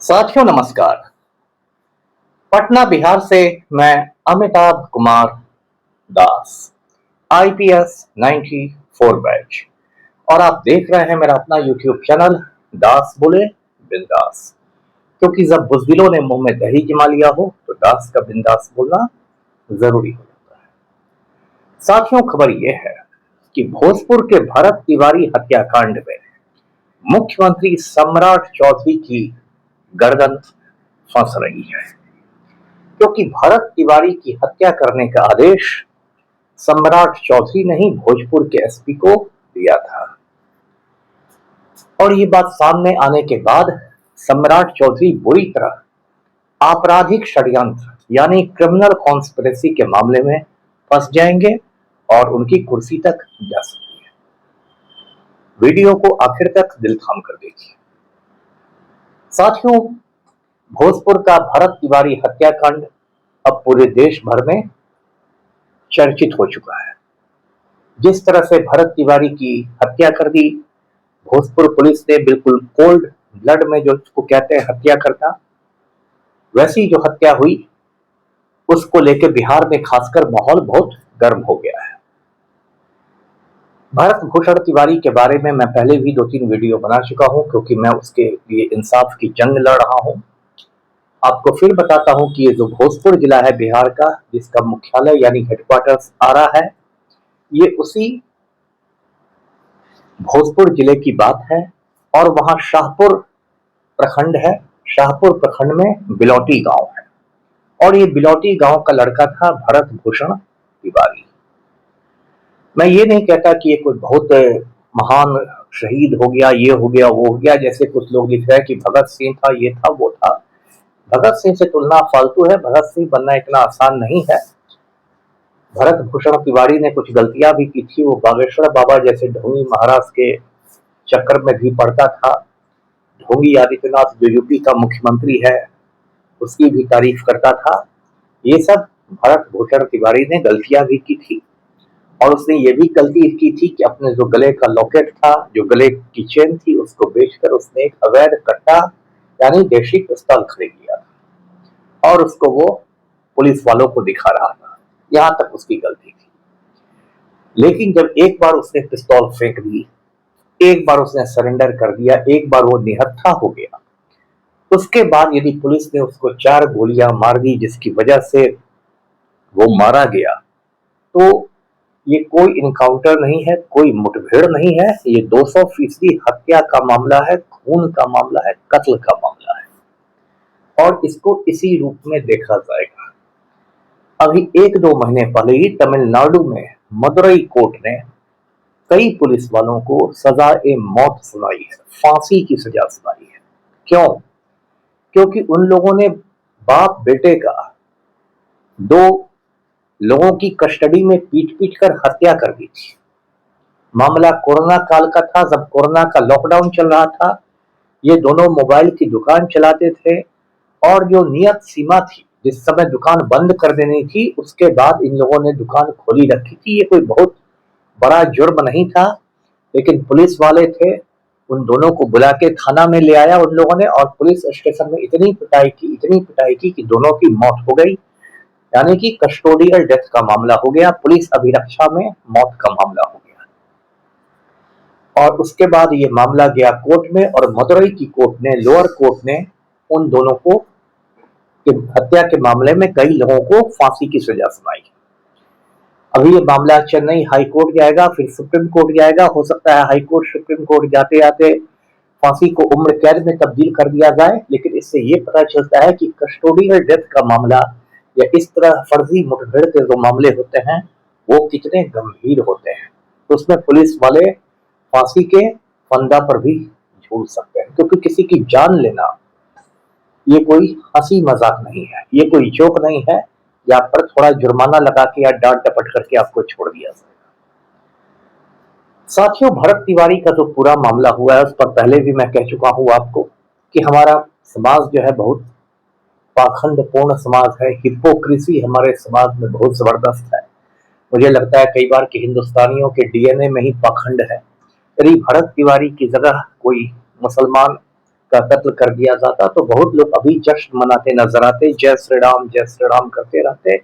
साथियों नमस्कार। पटना बिहार से मैं अमिताभ कुमार दास, आईपीएस 94 बैच, और आप देख रहे हैं मेरा अपना यूट्यूब चैनल दास बोले बिंदास। क्योंकि जब बुज़दिलों ने मुंह में दही जमा लिया हो तो दास का बिंदास बोलना जरूरी हो जाता है। साथियों, खबर यह है कि भोजपुर के भरत तिवारी हत्याकांड में मुख्यमंत्री सम्राट चौधरी की गर्दन फंस रही है, क्योंकि भरत तिवारी की हत्या करने का आदेश सम्राट चौधरी ने ही भोजपुर के एसपी को दिया था। और ये बात सामने आने के बाद सम्राट चौधरी बुरी तरह आपराधिक षड्यंत्र यानी क्रिमिनल कॉन्स्पिरेसी के मामले में फंस जाएंगे और उनकी कुर्सी तक जा सकती है। वीडियो को आखिर तक दिल थाम कर देखिए। साथियों, भोजपुर का भरत तिवारी हत्याकांड अब पूरे देश भर में चर्चित हो चुका है। जिस तरह से भरत तिवारी की हत्या कर दी भोजपुर पुलिस ने, बिल्कुल कोल्ड ब्लड में, जो उसको कहते हैं हत्या करना, वैसी जो हत्या हुई उसको लेकर बिहार में खासकर माहौल बहुत गर्म हो गया है। भरत भूषण तिवारी के बारे में मैं पहले भी 2-3 वीडियो बना चुका हूं, क्योंकि मैं उसके लिए इंसाफ की जंग लड़ रहा हूं। आपको फिर बताता हूं कि ये जो भोजपुर जिला है बिहार का, जिसका मुख्यालय यानी हेडक्वार्टर्स आरा है, ये उसी भोजपुर जिले की बात है। और वहां शाहपुर प्रखंड है। शाहपुर प्रखंड में बिलौटी गांव है, और ये बिलौटी गांव का लड़का था भरत भूषण तिवारी। मैं ये नहीं कहता कि ये कोई बहुत महान शहीद हो गया, ये हो गया, वो हो गया, जैसे कुछ लोग लिख रहे हैं कि भगत सिंह था, ये था, वो था। भगत सिंह से तुलना फालतू है। भगत सिंह बनना इतना आसान नहीं है। भरत भूषण तिवारी ने कुछ गलतियां भी की थी। वो बागेश्वर बाबा जैसे ढोंगी महाराज के चक्कर में भी पड़ता था। ढोंगी आदित्यनाथ जो यूपी का मुख्यमंत्री है, उसकी भी तारीफ करता था। ये सब भरत भूषण तिवारी ने गलतियां भी की थी। और उसने ये भी गलती की थी कि अपने जो गले का लॉकेट था, जो गले की चेन थी, उसको बेचकर उसने एक अवैध कट्टा यानी देशी पिस्तौल खरीद लिया था, और उसको वो पुलिस वालों को दिखा रहा था। यहां तक उसकी गलती थी। लेकिन जब एक बार उसने पिस्तौल फेंक दी, एक बार उसने सरेंडर कर दिया, एक बार वो निहत्था हो गया, उसके बाद यदि पुलिस ने उसको 4 गोलियां मार दी जिसकी वजह से वो मारा गया, तो ये कोई इनकाउंटर नहीं है, कोई मुठभेड़ नहीं है। ये 200% हत्या का मामला है, खून का मामला है, कत्ल का मामला है, और इसको इसी रूप में देखा जाएगा। अभी 1-2 महीने पहले ही तमिलनाडु में मदुरई कोर्ट ने कई पुलिस वालों को सजा-ए मौत सुनाई है, फांसी की सजा सुनाई है। क्यों? क्योंकि उन लोगों ने बाप बेटे का 2 लोगों की कस्टडी में पीट-पीट कर हत्या कर दी थी। मामला कोरोना काल का था, जब कोरोना का लॉकडाउन चल रहा था। ये दोनों मोबाइल की दुकान चलाते थे, और जो नियत सीमा थी, जिस समय दुकान बंद कर देनी थी, उसके बाद इन लोगों ने दुकान खोली रखी थी। ये कोई बहुत बड़ा जुर्म नहीं था, लेकिन पुलिस वाले थे, उन दोनों को बुला के थाना में ले आया उन लोगों ने, और पुलिस स्टेशन में इतनी पिटाई की कि दोनों की मौत हो गई। यानी कि कस्टोडियल डेथ का मामला हो गया, पुलिस अभिरक्षा में मौत का मामला हो गया। और उसके बाद ये मामला गया कोर्ट में, और मदुरई की कोर्ट ने, लोअर कोर्ट ने, उन दोनों को हत्या के मामले में कई लोगों को फांसी की सजा सुनाई। अभी ये मामला चेन्नई हाई कोर्ट जाएगा, फिर सुप्रीम कोर्ट जाएगा। हो सकता है हाई कोर्ट सुप्रीम कोर्ट जाते जाते फांसी को उम्र कैद में तब्दील कर दिया जाए। लेकिन इससे ये पता चलता है कि कस्टोडियल डेथ का मामला या इस तरह फर्जी मुठभेड़ के जो मामले होते हैं, वो कितने गंभीर होते हैं। तो उसमें पुलिस वाले फांसी के फंदा पर भी झूल सकते हैं, क्योंकि किसी की जान लेना ये कोई हंसी मजाक नहीं है, ये कोई जोक नहीं है। या पर थोड़ा जुर्माना लगा के या डांट डपट करके आपको छोड़ दिया जाएगा। साथियों, भरत तिवारी का जो पूरा मामला हुआ है, उस पर पहले भी मैं कह चुका हूं आपको कि हमारा समाज जो है बहुत पाखंडपूर्ण समाज है। हिपोक्रेसी हमारे समाज में बहुत जबरदस्त है। मुझे लगता है कई बार कि हिंदुस्तानियों के डीएनए में ही पाखंड है। यदि भरत तिवारी की जगह कोई मुसलमान का कत्ल कर दिया जाता तो बहुत लोग अभी जश्न मनाते नजर आते, जय श्री राम करते रहते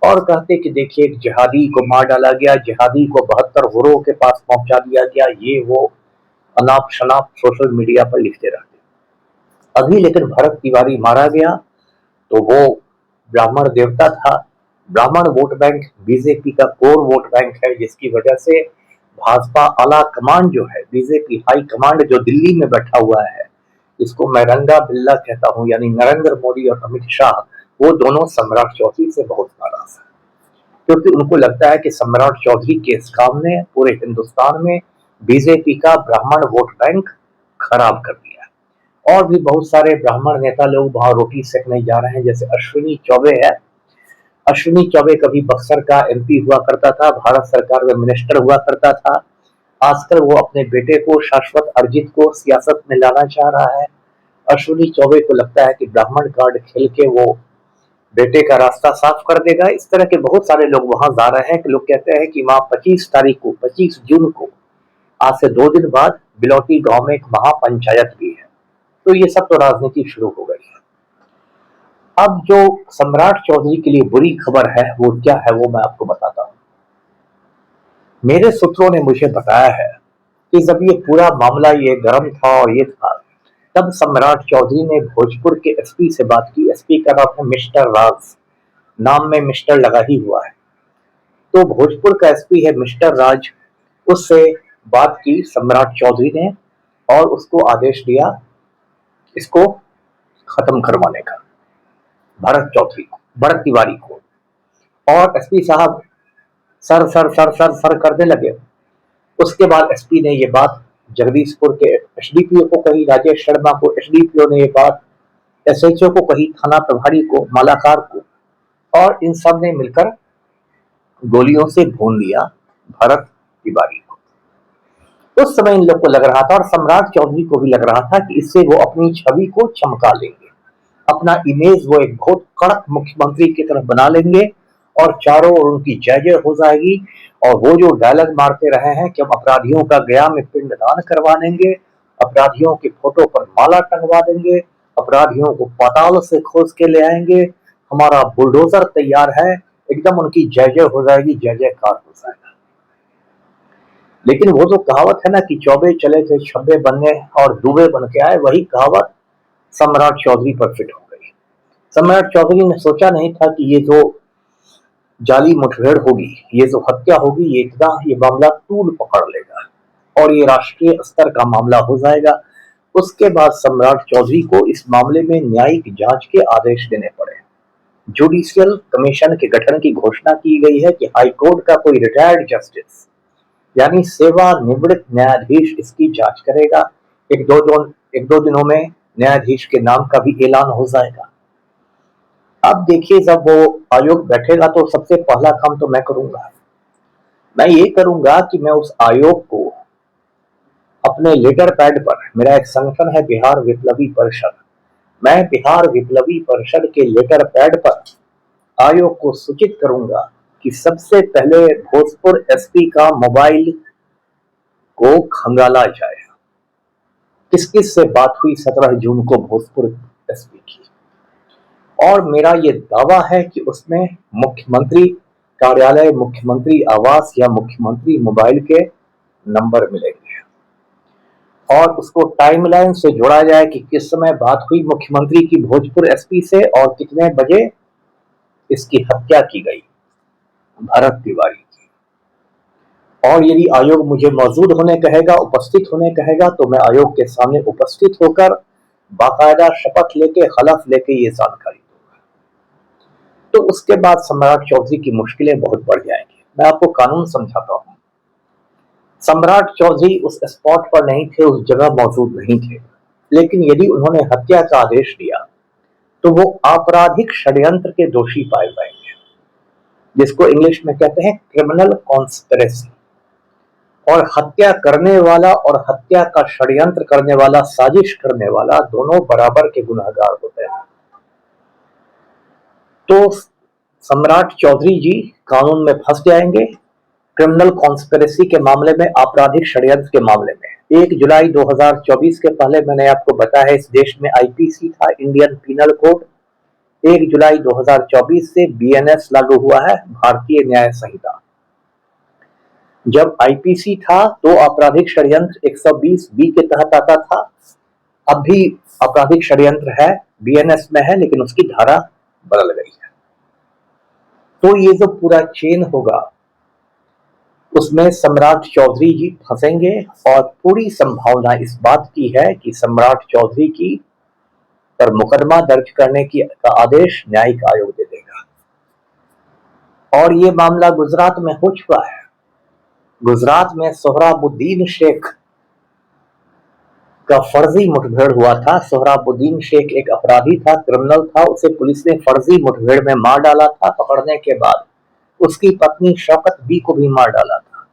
और कहते कि देखिए एक जिहादी को मार डाला गया, जिहादी को 72 हुरों के पास पहुंचा दिया गया, ये वो अनाप शनाप सोशल मीडिया पर लिखते रहते। अभी लेकिन भरत तिवारी मारा गया तो वो ब्राह्मण देवता था। ब्राह्मण वोट बैंक बीजेपी का कोर वोट बैंक है, जिसकी वजह से भाजपा आला कमांड जो है, बीजेपी हाई कमांड जो दिल्ली में बैठा हुआ है, इसको मैं रंगा बिल्ला कहता हूं, यानी नरेंद्र मोदी और अमित शाह, वो दोनों सम्राट चौधरी से बहुत नाराज है, क्योंकि उनको लगता है कि सम्राट चौधरी के इस काम ने पूरे हिंदुस्तान में बीजेपी का ब्राह्मण वोट बैंक खराब कर दिया। और भी बहुत सारे ब्राह्मण नेता लोग वहां रोटी सेकने जा रहे हैं, जैसे अश्विनी चौबे है। अश्विनी चौबे कभी बक्सर का एमपी हुआ करता था, भारत सरकार में मिनिस्टर हुआ करता था। आजकल वो अपने बेटे को, शाश्वत अर्जित को सियासत में लाना चाह रहा है। अश्विनी चौबे को लगता है कि ब्राह्मण कार्ड खेल के वो बेटे का रास्ता साफ कर देगा। इस तरह के बहुत सारे लोग वहां जा रहे हैं कि लोग कहते हैं कि वहां 25 तारीख को, 25 जून को, आज से 2 दिन बाद बिलौटी गांव में एक महापंचायत भी है। तो ये सब तो राजनीति शुरू हो गई है। अब जो सम्राट चौधरी के लिए बुरी खबर है वो क्या है, वो मैं आपको बताता हूं। मेरे सूत्रों ने मुझे बताया है कि जब ये पूरा मामला ये गर्म था और ये था, तब सम्राट चौधरी ने भोजपुर के एसपी से बात की। एसपी का नाम है मिस्टर राज, नाम में मिस्टर लगा ही हुआ है। तो भोजपुर का एसपी है मिस्टर राज, उससे बात की सम्राट चौधरी ने और उसको आदेश दिया इसको खत्म करवाने का, भरत चौधरी को, भरत तिवारी को। और एसपी साहब sir sir sir sir sir करने लगे। उसके बाद एसपी ने ये बात जगदीशपुर के एसडीपीओ को कही, राजेश शर्मा को। एसडीपीओ ने ये बात एसएचओ को कही, थाना प्रभारी को, मालाकार को, और इन सब ने मिलकर गोलियों से भून दिया भरत तिवारी को। उस समय इन लोग को लग रहा था और सम्राट चौधरी को भी लग रहा था कि इससे वो अपनी छवि को चमका लेंगे, अपना इमेज वो एक बहुत कड़क मुख्यमंत्री की तरफ बना लेंगे और चारों ओर उनकी जय जय हो जाएगी। और वो जो डायलॉग मारते रहे हैं कि हम अपराधियों का गया में पिंडदान करवा देंगे, अपराधियों के फोटो पर माला टंगवा देंगे, अपराधियों को पाताल से खोज के ले आएंगे, हमारा बुलडोजर तैयार है, एकदम उनकी जय जय हो जाएगी, जय जयकार हो जाएगा। लेकिन वो जो कहावत है ना कि चौबे चले थे छब्बे बनने और दुबे बन के आए, वही कहावत सम्राट चौधरी पर फिट हो गई। सम्राट चौधरी ने सोचा नहीं था कि ये जो जाली मुठभेड़ होगी, ये जो हत्या होगी, ये मामला तूल पकड़ लेगा और ये राष्ट्रीय स्तर का मामला हो जाएगा। उसके बाद सम्राट चौधरी को इस मामले में न्यायिक जांच के आदेश देने पड़े। जुडिशियल कमीशन के गठन की घोषणा की गई है कि हाईकोर्ट का कोई रिटायर्ड जस्टिस यानी सेवानिवृत्त न्यायाधीश इसकी जांच करेगा। एक दो दिनों में न्यायाधीश के नाम का भी ऐलान हो जाएगा। अब देखिए, जब वो आयोग बैठेगा तो सबसे पहला काम तो मैं करूंगा, मैं ये करूंगा कि मैं उस आयोग को अपने लेटर पैड पर, मेरा एक संगठन है बिहार विप्लवी परिषद, मैं बिहार विप्लवी परिषद के लेटर पैड पर आयोग को सूचित करूंगा कि सबसे पहले भोजपुर एसपी का मोबाइल को खंगाला जाए। किस किस से बात हुई 17 जून को भोजपुर एसपी की, और मेरा ये दावा है कि उसमें मुख्यमंत्री कार्यालय, मुख्यमंत्री आवास या मुख्यमंत्री मोबाइल के नंबर मिलेंगे और उसको टाइमलाइन से जोड़ा जाए कि किस समय बात हुई मुख्यमंत्री की भोजपुर एसपी से और कितने बजे इसकी हत्या की गई भरत तिवारी की। और यदि आयोग मुझे मौजूद होने कहेगा, उपस्थित होने कहेगा, तो मैं आयोग के सामने उपस्थित होकर बाकायदा शपथ लेके, हलफ लेके ये जानकारी दूंगा। तो उसके बाद सम्राट चौधरी की मुश्किलें बहुत बढ़ जाएंगी। मैं आपको कानून समझाता हूं। सम्राट चौधरी उस स्पॉट पर नहीं थे, उस जगह मौजूद नहीं थे, लेकिन यदि उन्होंने हत्या का आदेश दिया तो वो आपराधिक षड्यंत्र के दोषी पाए जाएंगे, जिसको इंग्लिश में कहते हैं क्रिमिनल कॉन्स्पिरेसी। और हत्या करने वाला और हत्या का षड्यंत्र करने वाला, साजिश करने वाला, दोनों बराबर के गुनहगार होते हैं। तो सम्राट चौधरी जी कानून में फंस जाएंगे, क्रिमिनल कॉन्स्पिरेसी के मामले में, आपराधिक षड्यंत्र के मामले में 1 जुलाई 2024 के पहले मैंने आपको बताया इस देश में आईपीसी था, इंडियन पीनल कोड। 1 जुलाई 2024 से बीएनएस लागू हुआ है, भारतीय न्याय संहिता। जब आईपीसी था तो आपराधिक षड्यंत्र 120 बी के तहत आता था। अब भी आपराधिक षड्यंत्र है, बीएनएस में है, लेकिन उसकी धारा बदल गई है। तो ये जो पूरा चेन होगा उसमें सम्राट चौधरी जी फंसेंगे और पूरी संभावना इस बात की है कि सम्राट चौधरी की पर मुकदमा दर्ज करने का आदेश न्यायिक आयोग दे देगा। और ये मामला गुजरात में हो चुका है। गुजरात में सोहराबुद्दीन शेख का फर्जी मुठभेड़ हुआ था। सोहराबुद्दीन शेख एक अपराधी था, क्रिमिनल था, उसे पुलिस ने फर्जी मुठभेड़ में मार डाला था। पकड़ने के बाद उसकी पत्नी शौकत बी को भी मार डाला था।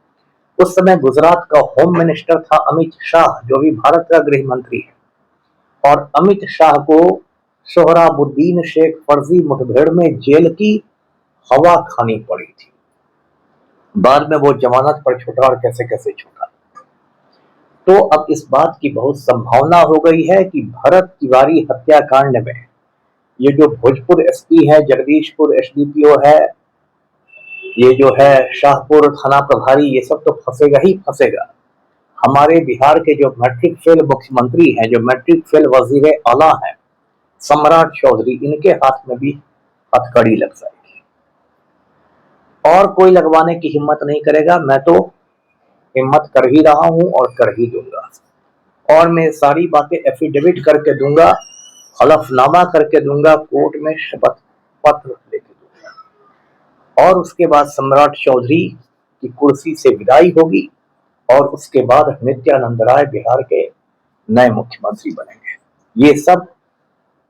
उस समय गुजरात का होम मिनिस्टर था अमित शाह, जो भी भारत का गृह मंत्री है। और अमित शाह को सोहराबुद्दीन शेख फर्जी मुठभेड़ में जेल की हवा खानी पड़ी थी। बाद में वो जमानत पर छूटा और कैसे कैसे छूटा। तो अब इस बात की बहुत संभावना हो गई है कि भरत तिवारी हत्याकांड में ये जो भोजपुर एसपी है, जगदीशपुर एसडीपीओ है, ये जो है शाहपुर थाना प्रभारी, ये सब तो फंसेगा ही फंसेगा। हमारे बिहार के जो मैट्रिक फेल मुख्यमंत्री हैं, जो मैट्रिक फेल वजीर आला हैं, सम्राट चौधरी, इनके हाथ में भी हथकड़ी लग जाएगी और कोई लगवाने की हिम्मत नहीं करेगा। मैं तो हिम्मत कर ही रहा हूं और कर ही दूंगा। और मैं सारी बातें एफिडेविट करके दूंगा, हलफनामा करके दूंगा, कोर्ट में शपथ पत्र लेके दूंगा। और उसके बाद सम्राट चौधरी की कुर्सी से विदाई होगी और उसके बाद नित्यानंद राय बिहार के नए मुख्यमंत्री बनेंगे। ये सब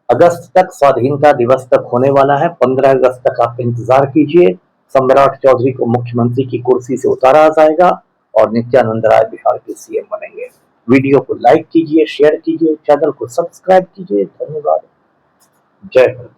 अगस्त तक, स्वाधीनता दिवस तक होने वाला है। 15 अगस्त तक आप इंतजार कीजिए। सम्राट चौधरी को मुख्यमंत्री की कुर्सी से उतारा जाएगा और नित्यानंद राय बिहार के सीएम बनेंगे। वीडियो को लाइक कीजिए, शेयर कीजिए, चैनल को सब्सक्राइब कीजिए। धन्यवाद। जय हिंद।